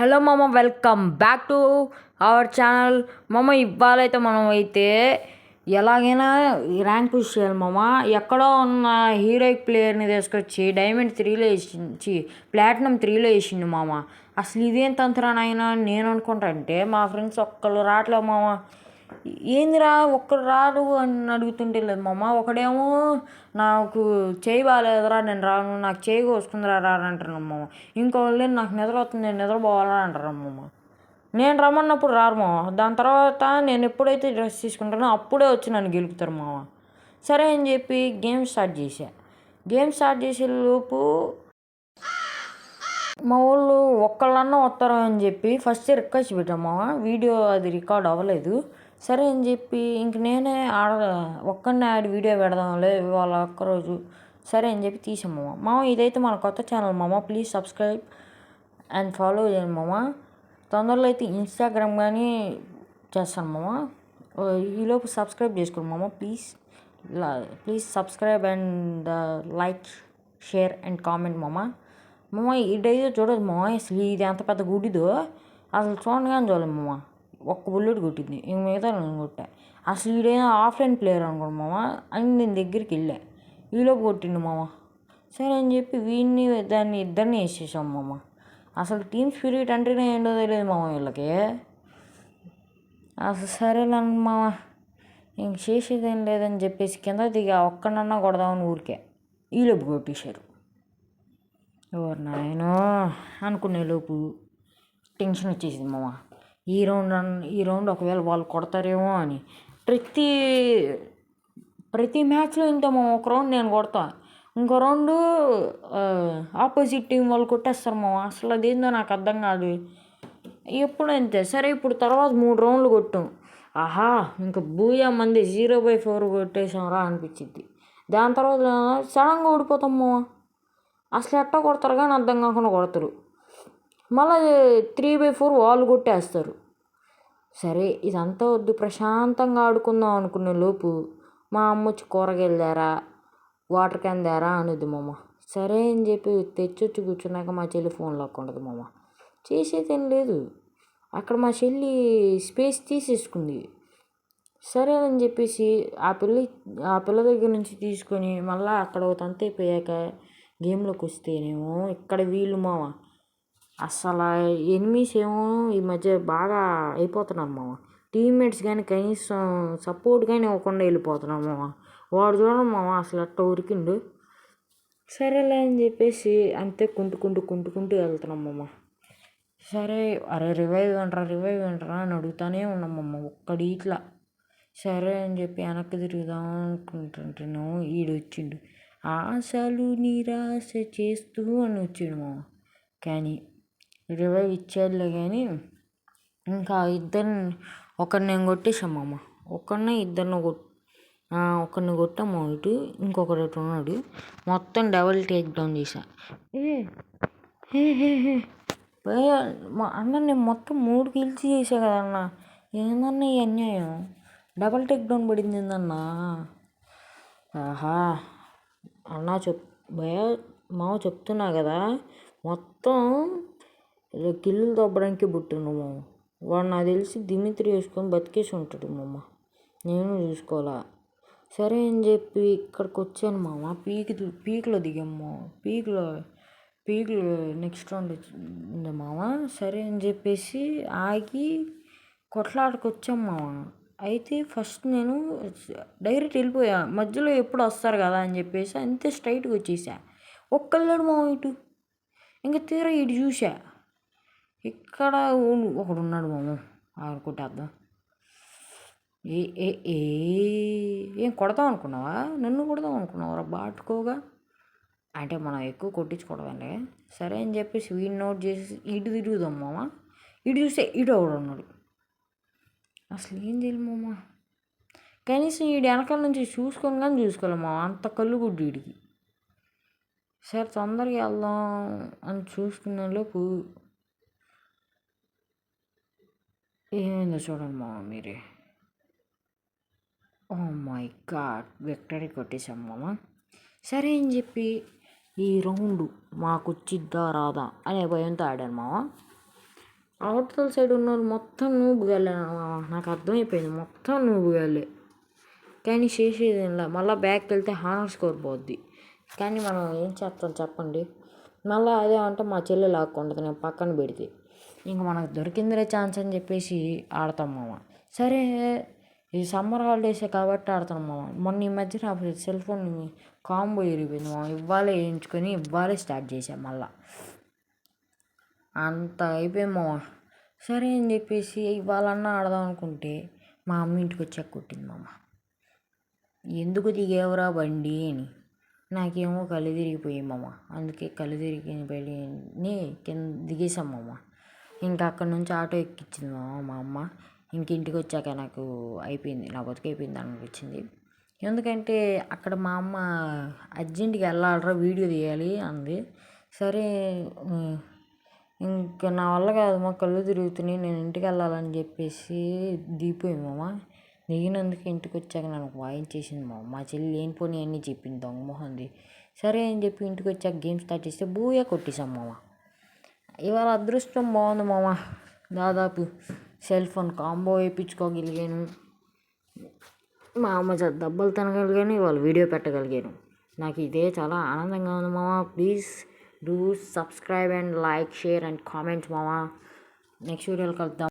Hello మామ, welcome back to our channel. మామ, ఇవాళైతే మనం అయితే ఎలాగైనా ర్యాంక్ పుష్ చేయాలి మామ. ఎక్కడో ఉన్న హీరోయిక్ ప్లేయర్ని తీసుకొచ్చి డైమండ్ 3లో వేసి ప్లాటినం 3లో వేసిండు మామ. అసలు ఇదేం తంత్రానైనా నేను అనుకుంటా. అంటే మా ఫ్రెండ్స్ ఒక్కళ్ళు రావట్లేదు మామ. ఏందిరా ఒక్కడు రాడు అని అడుగుతుంటే లేదు మామ. ఒకడేమో నాకు చేయి బాగాలేదురా నేను రాను, నాకు చేయి కోసుకుందిరా రారంటారు మామ. ఇంకోళ్ళు నాకు నిద్ర వస్తుంది నేను నిద్రపోవాలా అంటారు మామ. నేను రమ్మన్నప్పుడు రారు మామ. దాని తర్వాత నేను ఎప్పుడైతే డ్రెస్ తీసుకుంటానో అప్పుడే వచ్చి నన్ను గెలుపుతారు మామ. సరే అని చెప్పి గేమ్ స్టార్ట్ చేసే లోపు మా వాళ్ళు ఒక్కళ్ళన్నా వస్తారు అని చెప్పి ఫస్ట్ రిక్వెస్ట్ పెట్టాం మామ. వీడియో అది రికార్డ్ అవ్వలేదు. సరే అని చెప్పి ఇంక నేనే ఒక్కడినే ఆడి వీడియో పెడదాంలే వాళ్ళ ఒక్కరోజు. సరే అని చెప్పి తీసాం మామ. ఇదైతే మన కొత్త ఛానల్ మామ. ప్లీజ్ సబ్స్క్రైబ్ అండ్ ఫాలో చేయండి మామ. తొందరలో అయితే ఇన్స్టాగ్రామ్ కానీ చేస్తాను మామ. ఈలోపు సబ్స్క్రైబ్ చేసుకోండి మామ. Please subscribe and like, share and comment మామ. ఇదైతే చూడదు మామ. అసలు ఇది ఎంత పెద్ద గుడిదో అసలు చూడగానే చూడలేదు మామ. ఒక్క బుల్లెట్ కొట్టింది, ఇంక మిగతా నేను కొట్టా. అసలు ఈడైనా ఆఫ్లైన్ ప్లేయర్ అనుకోండి మామ అని నేను దగ్గరికి వెళ్ళా. ఈలోపు కొట్టిండు మామ. సరే అని చెప్పి ఇద్దరిని వేసేసాం మామ. అసలు టీమ్ స్పిరిట్ అంటేనే ఏంటో తెలియదు మామ వీళ్ళకి. అసలు సరేలే మామ, ఇంక చేసేదేం లేదని చెప్పేసి కింద దిగా ఒక్కడన్నా కొడదామని ఊరికే. ఈలోపు కొట్టేశారు. ఎవరు నాయనో అనుకునే లోపు టెన్షన్ వచ్చేసింది మామ. ఈ రౌండ్ ఒకవేళ వాళ్ళు కొడతారేమో అని. ప్రతి మ్యాచ్లో ఇంత మామ. ఒక రౌండ్ నేను కొడతా, ఇంకో రౌండ్ ఆపోజిట్ టీం వాళ్ళు కొట్టేస్తారు మామ. అసలు అదేందో నాకు అర్థం కాదు. ఎప్పుడు అంతే. సరే ఇప్పుడు తర్వాత 3 రౌండ్లు కొట్టాం. ఆహా ఇంకా బూయా మంది 0/4 కొట్టేసాం రా అనిపించింది. దాని తర్వాత సడన్గా ఓడిపోతాం మామ. అసలు ఎట్టా కొడతారు కానీ అర్థం కాకుండా కొడతారు. మళ్ళీ 3/4 వాళ్ళు కొట్టేస్తారు. సరే ఇదంతా వద్దు, ప్రశాంతంగా ఆడుకుందాం అనుకునే లోపు మా అమ్మ వచ్చి కూరగాయలు తేరా, వాటర్ క్యాన్ తేరా అనేది మామ. సరే అని చెప్పి తెచ్చొచ్చి కూర్చున్నాక మా చెల్లి ఫోన్ లాక్కుంటుంది మామ. చేసేదేం లేదు. అక్కడ మా చెల్లి స్పేస్ తీసేసుకుంది. సరే అని చెప్పేసి ఆ పిల్ల దగ్గర నుంచి తీసుకొని మళ్ళీ అక్కడ ఒక తంత అయిపోయాక గేమ్లోకి వస్తేనేమో ఇక్కడ వీళ్ళు మామ. అసలు ఎనిమీస్ ఏమో ఈ మధ్య బాగా అయిపోతున్నారు మామ. టీమ్మేట్స్ కానీ కనీసం సపోర్ట్ కానీ ఇవ్వకుండా వెళ్ళిపోతున్నారు మామ. వాడు చూడండి మామ అసలు అట్ట ఉరికిండు. సరేలే అని చెప్పేసి అంతే కుంటుకుంటూ వెళ్తున్నాం మామ. సరే అరే రివైవ్ అంటారా అని అడుగుతానే ఉన్నాం మామ. ఒక్కడి ఇట్లా సరే అని చెప్పి వెనక్కి తిరుగుదాం అనుకుంటుంటేనో ఈడొచ్చిండు. ఆశలు నిరాశ చేస్తూ అని వచ్చాడు మామ. కానీ రివైవ్ ఇచ్చేయాలే కానీ ఇంకా ఒకరిని నేను కొట్టేసాం మామ. ఒకరిని కొట్టాము ఇటు, ఇంకొకటి ఇటు ఉన్నాడు. మొత్తం డబుల్ టేక్ డౌన్ చేశా. అన్న నేను మొత్తం 3 కిల్స్ చేసా కదన్నా. ఏందన్నా ఈ అన్యాయం? డబుల్ టేక్ డౌన్ పడింది ఏందన్నా? ఆహా అన్నా మామ చెప్తున్నా కదా, మొత్తం కిల్లులు దొబ్బడానికి పుట్టిండు మామ. వాడు నాకు తెలిసి దిమిత్రి వేసుకొని బతికేసి ఉంటాడు మామ. నేను చూసుకోవాలా. సరే అని చెప్పి ఇక్కడికి వచ్చాను మామ. పీక్లో దిగాము మామ. పీక్లో నెక్స్ట్ రౌండ్ ఉంది మామ. సరే అని చెప్పేసి ఆగి కొట్లాటకు వచ్చాం మామ. అయితే ఫస్ట్ నేను డైరెక్ట్ వెళ్ళిపోయా. మధ్యలో ఎప్పుడు వస్తారు కదా అని చెప్పేసి అంతే స్ట్రైట్గా వచ్చేసా. ఒక్కళ్ళాడు మామ ఇటు. ఇంకా తీరా ఇటు చూసా, ఇక్కడ ఒకడు ఉన్నాడు మామ. ఆడుకుంటేద్దాం. ఏం కొడతాం అనుకున్నావా? నన్ను కొడదాం అనుకున్నావా బాటుకోగా? అంటే మనం ఎక్కువ కొట్టించుకోవడమే. సరే అని చెప్పేసి వీడిని నోట్ చేసి ఇటు తిరుగుదాం మామ. ఇటు చూస్తే ఇటు ఒకడు ఉన్నాడు. అసలు ఏం తెలియదు మామ. కనీసం వీడి వెనకాల నుంచి చూసుకోలేము మామ. అంత కళ్ళు గుడ్డు వీడికి. సరే తొందరగా వెళ్దాం అని చూసుకునే లోపు ఏమైందో చూడండి మామ మీరే. ఓ మై గాడ్, విక్టరీ కొట్టేశాం మామ. సరే అని చెప్పి ఈ రౌండ్ మాకు వచ్చిద్దా రాదా అనే భయంతో ఆడాను మామ. అవతల సైడ్ ఉన్నోళ్ళు మొత్తం నూబుగాళ్ళే నాకు అర్థమైపోయింది, మొత్తం నూబుగాళ్ళే. కానీ చేసేది ఏంలా, మళ్ళీ బ్యాక్కి వెళ్తే హానర్ స్కోర్ పోద్ది. కానీ మనం ఏం చేస్తాం చెప్పండి. మళ్ళీ అదే అంటే మా చెల్లె లాక్కుంటుంది నేను పక్కన పెడితే. ఇంక మనకు దొరికిందిరే ఛాన్స్ అని చెప్పేసి ఆడతాం మామ. సరే ఈ సమ్మర్ హాలిడేసే కాబట్టి ఆడతాం మామ. మొన్న ఈ మధ్య నా సెల్ ఫోన్ కాంబో ఇరిగిపోయింది మామ. ఇవ్వాలే వేయించుకొని ఇవ్వాలే స్టార్ట్ చేసాం మళ్ళా. అంత అయిపోయింది మామ. సరే అని చెప్పేసి ఇవాళన్నా ఆడదాం అనుకుంటే మా అమ్మ ఇంటికి వచ్చాక కొట్టింది మామ. ఎందుకు దిగేవరా బండి అని. నాకేమో కళ్ళు తిరిగిపోయాయి మామ. అందుకే కళ్ళు తిరిగి వెళ్ళి కింద దిగేసాం మామ. ఇంకా అక్కడ నుంచి ఆటో ఎక్కించింది మామ మా అమ్మ. ఇంక ఇంటికి వచ్చాక నాకు అయిపోయింది, నా బతుకు అయిపోయింది అనిపించింది. ఎందుకంటే అక్కడ మా అమ్మ అర్జెంటుగా వెళ్ళాలరా వీడియో తీయాలి అంది. సరే ఇంకా నా వల్ల కాదు మా కళ్ళు తిరుగుతున్నాయి, నేను ఇంటికి వెళ్ళాలని చెప్పేసి దిగిపోయింది మామ. దిగినందుకు ఇంటికి వచ్చాక నన్ను వాయించేసింది మామ. మా చెల్లి లేనిపోని అన్నీ చెప్పింది దొంగ మొహంది. సరే అని చెప్పి ఇంటికి వచ్చాక గేమ్ స్టార్ట్ చేస్తే బూయా కొట్టేసాం మామ. ఇవాళ అదృష్టం బాగుంది మామ. దాదాపు సెల్ ఫోన్ కాంబో వేయించుకోగలిగాను, మా అమ్మ చేత దెబ్బలు తినగలిగాను, ఇవాళ వీడియో పెట్టగలిగాను. నాకు ఇదే చాలా ఆనందంగా ఉంది మామ. Please do subscribe and like, share and comment మామ. నెక్స్ట్ వీడియోలో కలుద్దాం.